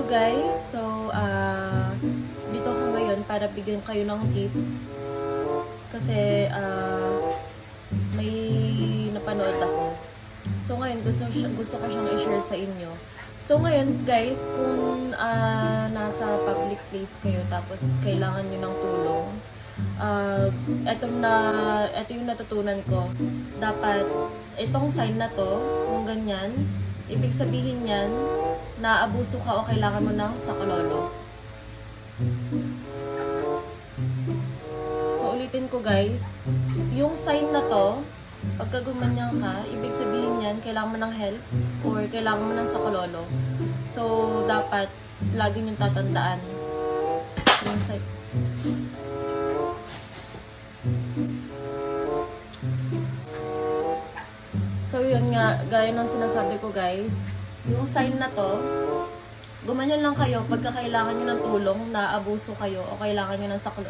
guys, dito ako ngayon para bigyan kayo ng tip kasi may napanood ako. So ngayon gusto ko siyang i-share sa inyo. So ngayon guys, kung nasa public place kayo tapos kailangan niyo ng tulong, ito yung natutunan ko. Dapat itong sign na to, kung ganyan, ibig sabihin yan na abuso ka o kailangan mo ng sakololo. So ulitin ko guys, yung sign na to, pagka gumanyan ka, ibig sabihin yan, kailangan mo ng help or kailangan mo ng sakololo. So dapat lagi niyong tatandaan yung sign. So yun nga, gaya ng sinasabi ko guys, yung sign na to, gumanyan lang kayo pagka kailangan nyo ng tulong, na abuso kayo o kailangan nyo ng saklo.